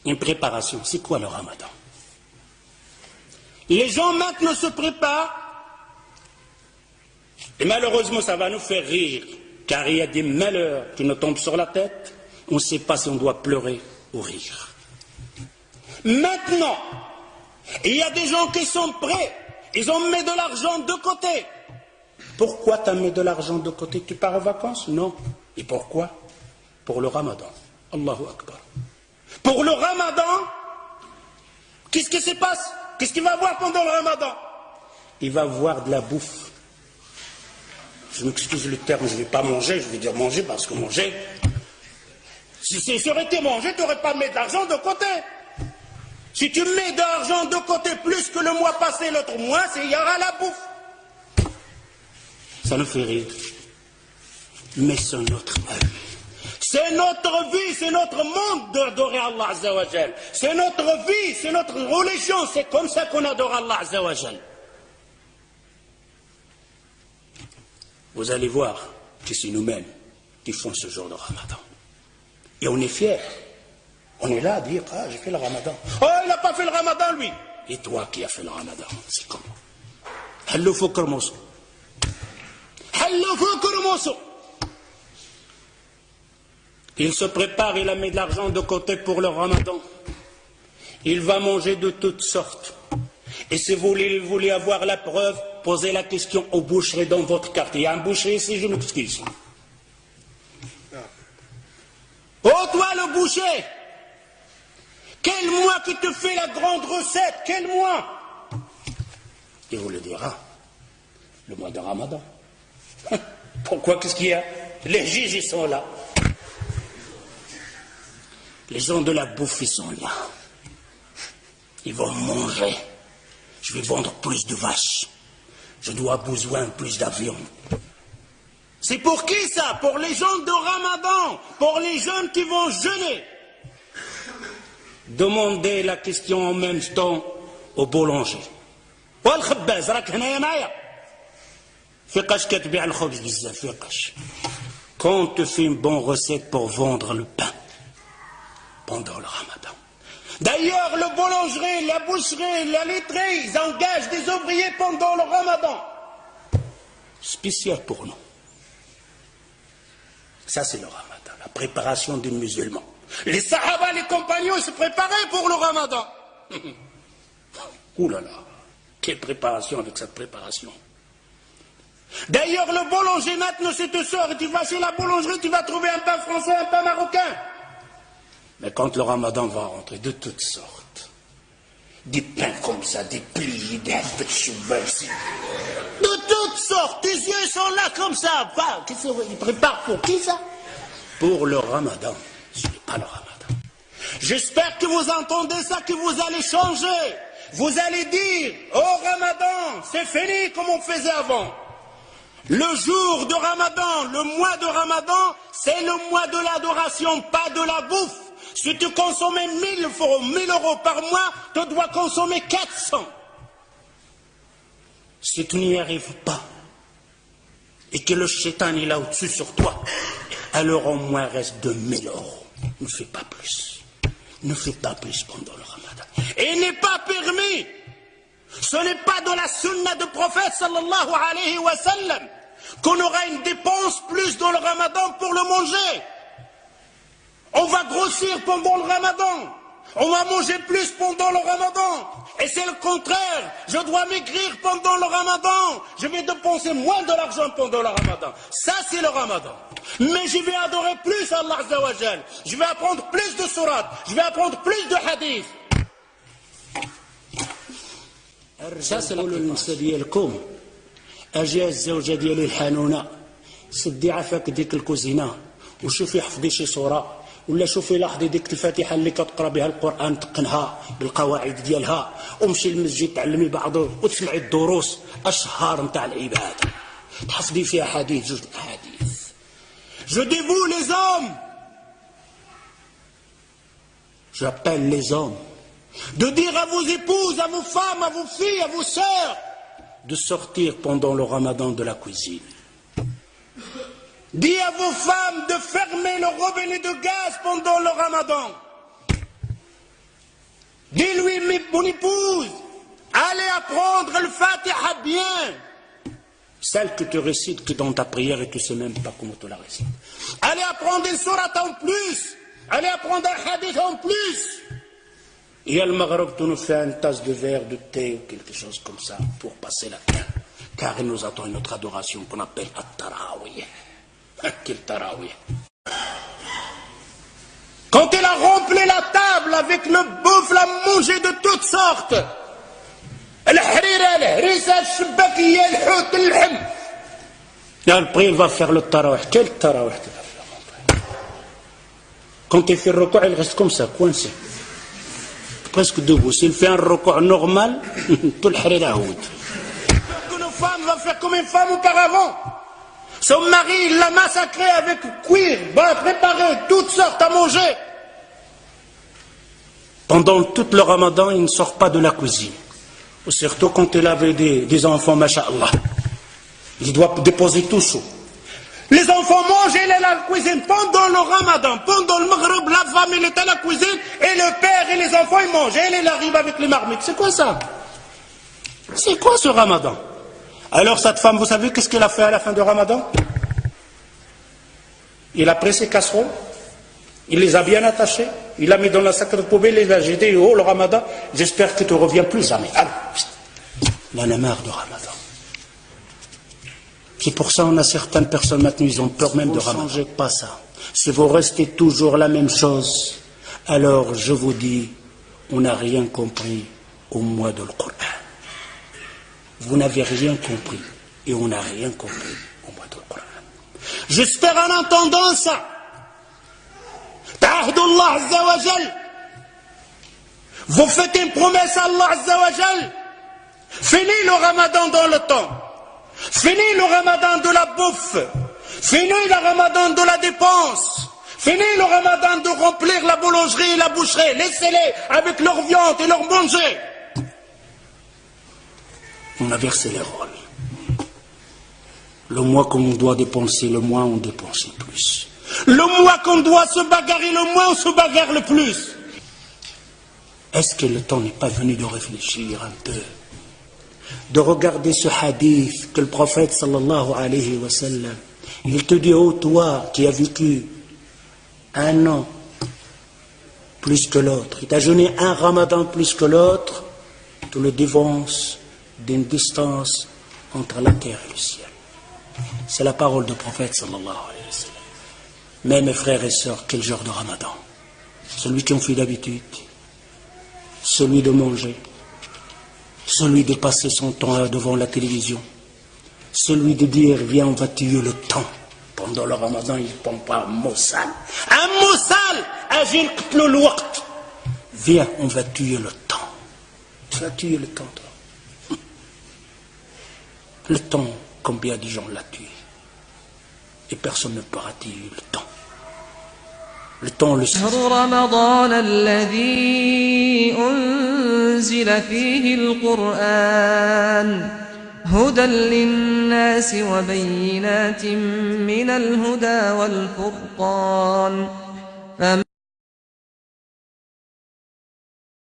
Une préparation. C'est quoi le ramadan? Les gens maintenant se préparent, et malheureusement ça va nous faire rire, car il y a des malheurs qui nous tombent sur la tête, on ne sait pas si on doit pleurer ou rire. Maintenant, il y a des gens qui sont prêts, ils ont mis de l'argent de côté. Pourquoi tu as mis de l'argent de côté? Tu pars en vacances? Non. Et pourquoi? Pour le ramadan. Allahu Akbar. Pour le ramadan, qu'est-ce qui se passe? Qu'est-ce qu'il va voir pendant le ramadan? Il va voir de la bouffe. Je m'excuse le terme, je ne vais pas manger, je vais dire manger parce que manger, si ça aurait été manger, tu n'aurais pas mis de l'argent de côté. Si tu mets de l'argent de côté plus que le mois passé, l'autre mois, il y aura la bouffe. Ça nous fait rire. Mais c'est notre vie. C'est notre vie, c'est notre monde d'adorer Allah Azza wa Jal. C'est notre vie, c'est notre religion, c'est comme ça qu'on adore Allah Azza wa Jal. Vous allez voir que c'est nous-mêmes qui font ce genre de ramadan. Et on est fiers. On est là à dire, ah, j'ai fait le ramadan. Oh, il n'a pas fait le ramadan, lui. Et toi qui as fait le ramadan, c'est comment? Hallo fokr mosso. Hallo fokr mosso. Il se prépare, il a mis de l'argent de côté pour le ramadan. Il va manger de toutes sortes. Et si vous voulez avoir la preuve, posez la question aux boucheries dans votre quartier. Il y a un boucher ici, je m'excuse. Oh, toi le boucher, quel mois qui te fait la grande recette? Quel mois? Il vous le dira, le mois de ramadan. Pourquoi? Qu'est-ce qu'il y a? Les juges, ils sont là. Les gens de la bouffe, ils sont là. Ils vont manger. Je vais vendre plus de vaches. Je dois besoin plus d'avions. C'est pour qui ça? Pour les gens de Ramadan, pour les jeunes qui vont jeûner. Demandez la question en même temps au boulanger. والخباز راك هنايا معايا فيقاش كتبيع الخبز بزاف فيقاش. Quand on te fait une bonne recette pour vendre le pain pendant le ramadan. D'ailleurs, le boulangerie, la boucherie, la laiterie, ils engagent des ouvriers pendant le ramadan. Spécial pour nous. Ça, c'est le ramadan, la préparation des musulmans. Les sahaba, les compagnons, ils se préparaient pour le ramadan. Ouh là là, quelle préparation avec cette préparation. D'ailleurs, le boulanger, maintenant, c'est te sort et tu vas chez la boulangerie, tu vas trouver un pain français, un pain marocain. Mais quand le ramadan va rentrer, de toutes sortes, des pains comme ça, des pliés, des ici. De toutes sortes, tes yeux sont là comme ça. Ils préparent pour qui ça? Pour le ramadan. Ce n'est pas le ramadan. J'espère que vous entendez ça, que vous allez changer. Vous allez dire, oh ramadan, c'est fini comme on faisait avant. Le jour de ramadan, le mois de ramadan, c'est le mois de l'adoration, pas de la bouffe. Si tu consommais 1000 euros par mois, tu dois consommer 400. Si tu n'y arrives pas, et que le shaitan est là au-dessus sur toi, alors au moins reste 2000 euros. Ne fais pas plus. Ne fais pas plus pendant le ramadan. Et il n'est pas permis. Ce n'est pas de la sunna du prophète sallallahu alayhi wa sallam qu'on aura une dépense plus dans le ramadan pour le manger. On va grossir pendant le ramadan. On va manger plus pendant le ramadan. Et c'est le contraire. Je dois maigrir pendant le ramadan. Je vais dépenser moins de l'argent pendant le ramadan. Ça, c'est le ramadan. Mais je vais adorer plus Allah Azza wa Jal. Je vais apprendre plus de sourates. Je vais apprendre plus de hadiths. Ça, c'est النساء ديالكم. أجي الزوجة ديالي الحنونة. سدي عافاك ديك الكوزينة. وشوفي حفظي شي صورة. ولا شوفي لاحظي ديك الفاتحه اللي كتقرا بها القران تقنها بالقواعد ديالها ومشي للمسجد تعلمي بعضه وتسمعي الدروس اشهار نتاع العباده تحفظي فيها حديث جوج احاديث. Je dis vous les hommes, j'appelle les hommes de dire à vos épouses, à vos femmes, à vos filles, à vos sœurs de sortir pendant le ramadan de la cuisine. Dis à vos femmes de fermer le robinet de gaz pendant le ramadan. mon épouse, allez apprendre le Fatiha bien. Celle que tu récites que dans ta prière et tu ne sais même pas comment tu la récites. Allez apprendre une sourate en plus. Allez apprendre un hadith en plus. Et à le Maghreb, tu nous fais une tasse de verre, de thé ou quelque chose comme ça pour passer la fin. Car il nous attend une autre adoration qu'on appelle At-Tarawih. Quel Tarawih. Quand il a rempli la table avec le bouffe, la mangé de toutes sortes. الحريرة الهريسة الشباكية الحوت اللحم. Après il va faire le tarawih. Quel tarawih tu vas faire? Quand il fait le recours, il reste comme ça, coincé. Presque debout. S'il fait un recours normal, tout le harira houd. Que nos femmes vont faire comme une femme auparavant. Son mari, il l'a massacré avec cuir, préparé, toutes sortes à manger. Pendant tout le ramadan, il ne sort pas de la cuisine. Surtout quand il avait des enfants, masha'Allah. Il doit déposer tout chaud. Les enfants mangent, il est à la cuisine. Pendant le ramadan, pendant le maghreb, la femme, elle est à la cuisine, et le père et les enfants, ils mangent. Et elle arrive avec les marmites. C'est quoi ça? C'est quoi ce ramadan? Alors cette femme, vous savez qu'est-ce qu'elle a fait à la fin du ramadan? Il a pris ses casseroles, il les a bien attachées, il a mis dans la sac de poubelle, il a jeté, oh le ramadan, j'espère que tu ne reviens plus jamais. Alors, il en a marre du ramadan. C'est pour ça qu'on a certaines personnes maintenant, ils ont peur même de ramadan. Ne changez pas ça. Si vous restez toujours la même chose, alors je vous dis, on n'a rien compris au mois de Coran. Vous n'avez rien compris et on n'a rien compris au mois de Coran. J'espère en entendant ça. Ta'ahdullah Azza wa Jal. Vous faites une promesse à Allah Azza wa Jal. Fini le ramadan dans le temps. Fini le ramadan de la bouffe. Fini le ramadan de la dépense. Fini le ramadan de remplir la boulangerie et la boucherie. Laissez-les avec leur viande et leur manger. On a versé les rôles. Le mois qu'on doit dépenser, le mois on dépense le plus. Le mois qu'on doit se bagarrer, le mois on se bagarre le plus. Est-ce que le temps n'est pas venu de réfléchir un peu, de regarder ce hadith que le prophète sallallahu alayhi wa sallam, il te dit, oh toi qui as vécu un an plus que l'autre, il t'a jeûné un ramadan plus que l'autre, tu le dévances d'une distance entre la terre et le ciel. C'est la parole du prophète sallallahu alayhi wa sallam. Mais mes frères et sœurs, quel genre de ramadan? Celui qui en fait d'habitude, celui de manger, celui de passer son temps devant la télévision, celui de dire viens on va tuer le temps. Pendant le ramadan il ne prend pas un mot sale. Un mot sale, agir le waqt. Viens on va tuer le temps. Tu vas tuer le temps toi. Le temps, combien de gens l'a tué? Et personne ne pourra tuer le temps. Le temps le شهر رمضان الذي أنزل فيه القرآن هدى للناس وبينات من الهدى والفرقان